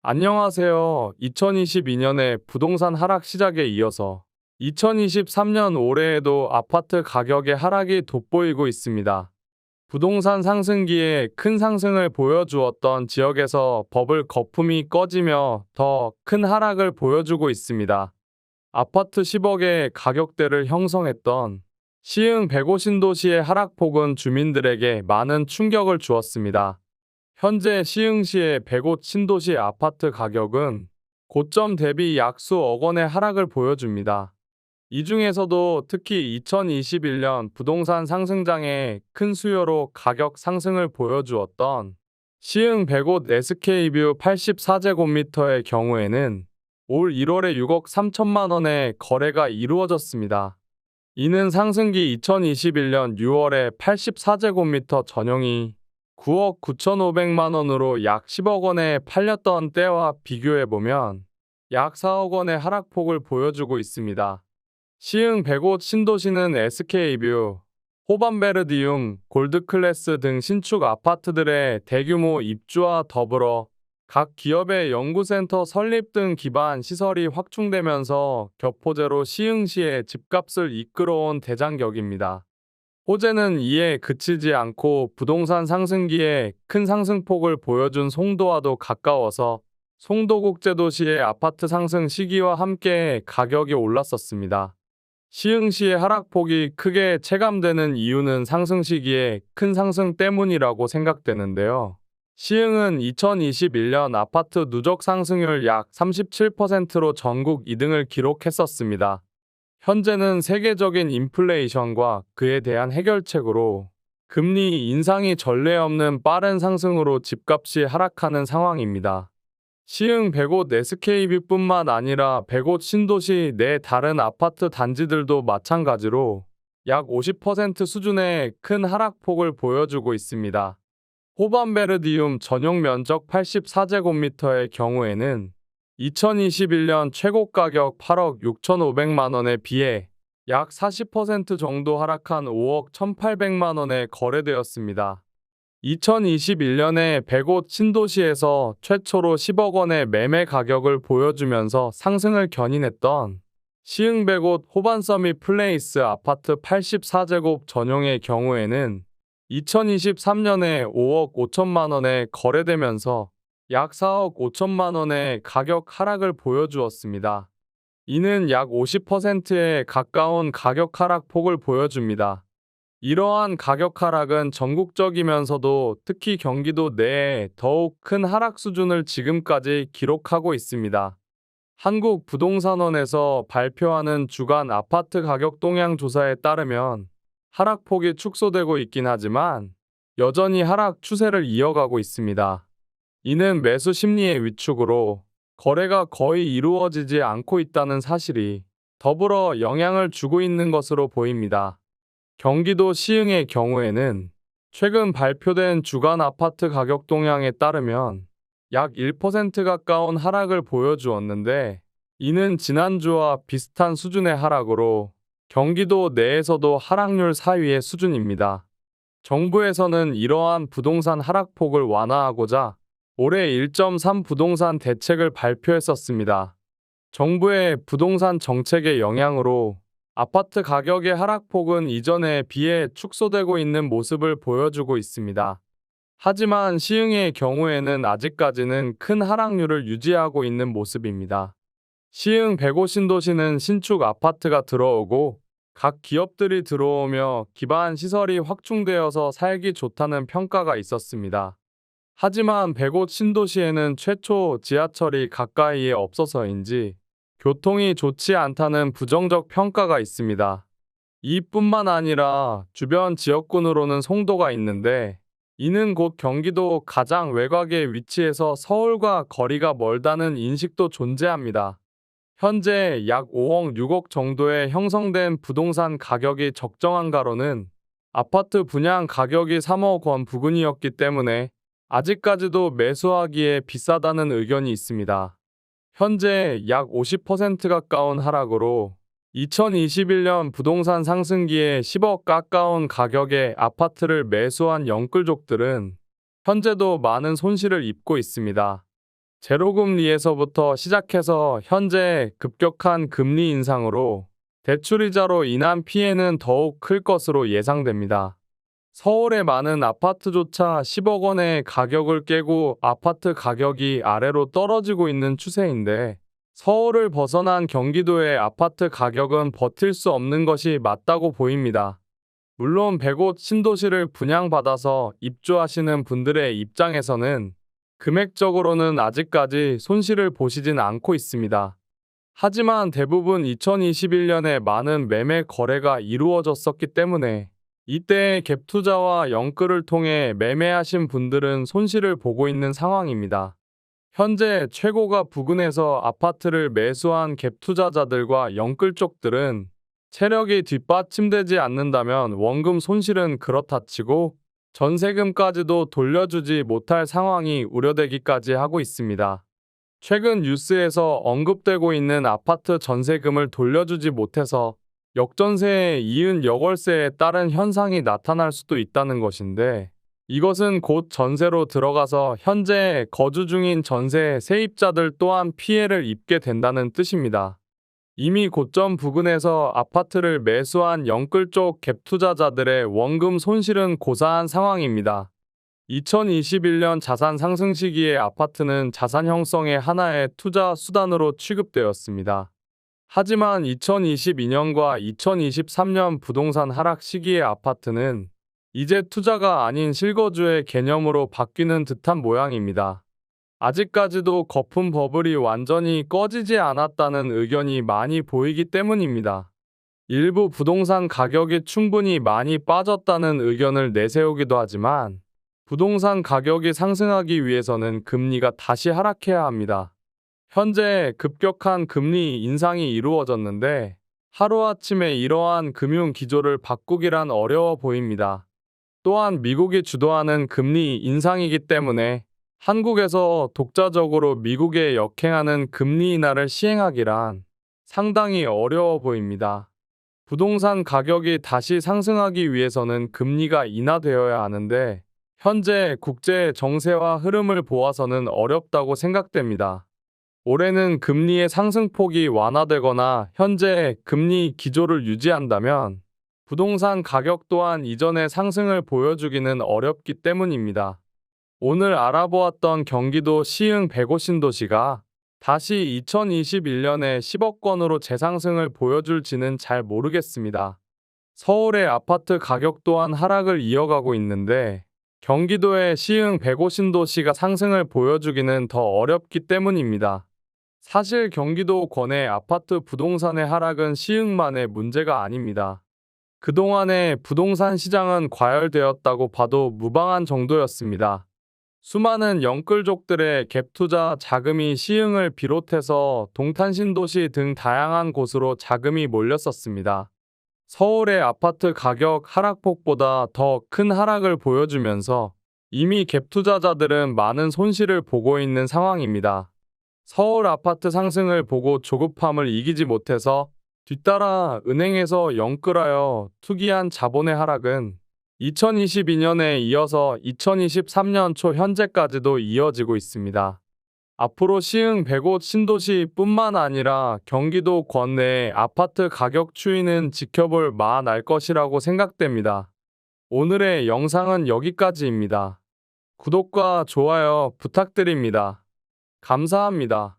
안녕하세요. 2022년에 부동산 하락 시작에 이어서 2023년 올해에도 아파트 가격의 하락이 돋보이고 있습니다. 부동산 상승기에 큰 상승을 보여주었던 지역에서 버블 거품이 꺼지며 더 큰 하락을 보여주고 있습니다. 아파트 10억의 가격대를 형성했던 시흥 105 신도시의 하락폭은 주민들에게 많은 충격을 주었습니다. 현재 시흥시의 105 신도시 아파트 가격은 고점 대비 약 수억 원의 하락을 보여줍니다. 이 중에서도 특히 2021년 부동산 상승장에 큰 수요로 가격 상승을 보여주었던 시흥 105 SK뷰 84제곱미터의 경우에는 올 1월에 6억 3천만 원의 거래가 이루어졌습니다. 이는 상승기 2021년 6월에 84제곱미터 전용이 9억 9,500만 원으로 약 10억 원에 팔렸던 때와 비교해보면 약 4억 원의 하락폭을 보여주고 있습니다. 시흥 105 신도시는 SK뷰, 호반베르디움, 골드클래스 등 신축 아파트들의 대규모 입주와 더불어 각 기업의 연구센터 설립 등 기반 시설이 확충되면서 격포제로 시흥시의 집값을 이끌어온 대장격입니다. 호재는 이에 그치지 않고 부동산 상승기에 큰 상승폭을 보여준 송도와도 가까워서 송도국제도시의 아파트 상승 시기와 함께 가격이 올랐었습니다. 시흥시의 하락폭이 크게 체감되는 이유는 상승 시기에 큰 상승 때문이라고 생각되는데요. 시흥은 2021년 아파트 누적 상승률 약 37%로 전국 2등을 기록했었습니다. 현재는 세계적인 인플레이션과 그에 대한 해결책으로 금리 인상이 전례 없는 빠른 상승으로 집값이 하락하는 상황입니다. 시흥 105 SK뷰뿐만 아니라 105 신도시 내 다른 아파트 단지들도 마찬가지로 약 50% 수준의 큰 하락폭을 보여주고 있습니다. 호반베르디움 전용 면적 84제곱미터의 경우에는 2021년 최고 가격 8억 6,500만 원에 비해 약 40% 정도 하락한 5억 1,800만 원에 거래되었습니다. 2021년에 105 신도시에서 최초로 10억 원의 매매 가격을 보여주면서 상승을 견인했던 시흥 105 호반서밋 플레이스 아파트 84제곱 전용의 경우에는 2023년에 5억 5천만 원에 거래되면서 약 4억 5천만 원의 가격 하락을 보여주었습니다. 이는 약 50%에 가까운 가격 하락 폭을 보여줍니다. 이러한 가격 하락은 전국적이면서도 특히 경기도 내에 더욱 큰 하락 수준을 지금까지 기록하고 있습니다. 한국부동산원에서 발표하는 주간 아파트 가격 동향 조사에 따르면 하락폭이 축소되고 있긴 하지만 여전히 하락 추세를 이어가고 있습니다. 이는 매수 심리의 위축으로 거래가 거의 이루어지지 않고 있다는 사실이 더불어 영향을 주고 있는 것으로 보입니다. 경기도 시흥의 경우에는 최근 발표된 주간 아파트 가격 동향에 따르면 약 1% 가까운 하락을 보여주었는데 이는 지난주와 비슷한 수준의 하락으로 경기도 내에서도 하락률 사위의 수준입니다. 정부에서는 이러한 부동산 하락폭을 완화하고자 올해 1.3 부동산 대책을 발표했었습니다. 정부의 부동산 정책의 영향으로 아파트 가격의 하락폭은 이전에 비해 축소되고 있는 모습을 보여주고 있습니다. 하지만 시흥의 경우에는 아직까지는 큰 하락률을 유지하고 있는 모습입니다. 시흥 105 신도시는 신축 아파트가 들어오고 각 기업들이 들어오며 기반 시설이 확충되어서 살기 좋다는 평가가 있었습니다. 하지만 105 신도시에는 최초 지하철이 가까이에 없어서인지 교통이 좋지 않다는 부정적 평가가 있습니다. 이뿐만 아니라 주변 지역군으로는 송도가 있는데 이는 곧 경기도 가장 외곽에 위치해서 서울과 거리가 멀다는 인식도 존재합니다. 현재 약 5억 6억 정도에 형성된 부동산 가격이 적정한가로는 아파트 분양 가격이 3억 원 부근이었기 때문에 아직까지도 매수하기에 비싸다는 의견이 있습니다. 현재 약 50% 가까운 하락으로 2021년 부동산 상승기에 10억 가까운 가격의 아파트를 매수한 영끌족들은 현재도 많은 손실을 입고 있습니다. 제로금리에서부터 시작해서 현재 급격한 금리 인상으로 대출이자로 인한 피해는 더욱 클 것으로 예상됩니다. 서울의 많은 아파트조차 10억 원의 가격을 깨고 아파트 가격이 아래로 떨어지고 있는 추세인데 서울을 벗어난 경기도의 아파트 가격은 버틸 수 없는 것이 맞다고 보입니다. 물론 100곳 신도시를 분양받아서 입주하시는 분들의 입장에서는 금액적으로는 아직까지 손실을 보시진 않고 있습니다. 하지만 대부분 2021년에 많은 매매 거래가 이루어졌었기 때문에 이때의 갭 투자와 영끌을 통해 매매하신 분들은 손실을 보고 있는 상황입니다. 현재 최고가 부근에서 아파트를 매수한 갭 투자자들과 영끌 쪽들은 체력이 뒷받침되지 않는다면 원금 손실은 그렇다 치고 전세금까지도 돌려주지 못할 상황이 우려되기까지 하고 있습니다. 최근 뉴스에서 언급되고 있는 아파트 전세금을 돌려주지 못해서 역전세에 이은 역월세에 따른 현상이 나타날 수도 있다는 것인데 이것은 곧 전세로 들어가서 현재 거주 중인 전세 세입자들 또한 피해를 입게 된다는 뜻입니다. 이미 고점 부근에서 아파트를 매수한 영끌 쪽 갭 투자자들의 원금 손실은 고사한 상황입니다. 2021년 자산 상승 시기에 아파트는 자산 형성의 하나의 투자 수단으로 취급되었습니다. 하지만 2022년과 2023년 부동산 하락 시기의 아파트는 이제 투자가 아닌 실거주의 개념으로 바뀌는 듯한 모양입니다. 아직까지도 거품 버블이 완전히 꺼지지 않았다는 의견이 많이 보이기 때문입니다. 일부 부동산 가격이 충분히 많이 빠졌다는 의견을 내세우기도 하지만 부동산 가격이 상승하기 위해서는 금리가 다시 하락해야 합니다. 현재 급격한 금리 인상이 이루어졌는데 하루아침에 이러한 금융 기조를 바꾸기란 어려워 보입니다. 또한 미국이 주도하는 금리 인상이기 때문에 한국에서 독자적으로 미국에 역행하는 금리 인하를 시행하기란 상당히 어려워 보입니다. 부동산 가격이 다시 상승하기 위해서는 금리가 인하되어야 하는데 현재 국제 정세와 흐름을 보아서는 어렵다고 생각됩니다. 올해는 금리의 상승폭이 완화되거나 현재 금리 기조를 유지한다면 부동산 가격 또한 이전의 상승을 보여주기는 어렵기 때문입니다. 오늘 알아보았던 경기도 시흥 105 신도시가 다시 2021년에 10억권으로 재상승을 보여줄지는 잘 모르겠습니다. 서울의 아파트 가격 또한 하락을 이어가고 있는데 경기도의 시흥 105 신도시가 상승을 보여주기는 더 어렵기 때문입니다. 사실 경기도 권의 아파트 부동산의 하락은 시흥만의 문제가 아닙니다. 그동안의 부동산 시장은 과열되었다고 봐도 무방한 정도였습니다. 수많은 영끌족들의 갭투자 자금이 시흥을 비롯해서 동탄신도시 등 다양한 곳으로 자금이 몰렸었습니다. 서울의 아파트 가격 하락폭보다 더 큰 하락을 보여주면서 이미 갭투자자들은 많은 손실을 보고 있는 상황입니다. 서울 아파트 상승을 보고 조급함을 이기지 못해서 뒤따라 은행에서 영끌하여 투기한 자본의 하락은 2022년에 이어서 2023년 초 현재까지도 이어지고 있습니다. 앞으로 시흥 105 신도시뿐만 아니라 경기도 권내의 아파트 가격 추이는 지켜볼 만할 것이라고 생각됩니다. 오늘의 영상은 여기까지입니다. 구독과 좋아요 부탁드립니다. 감사합니다.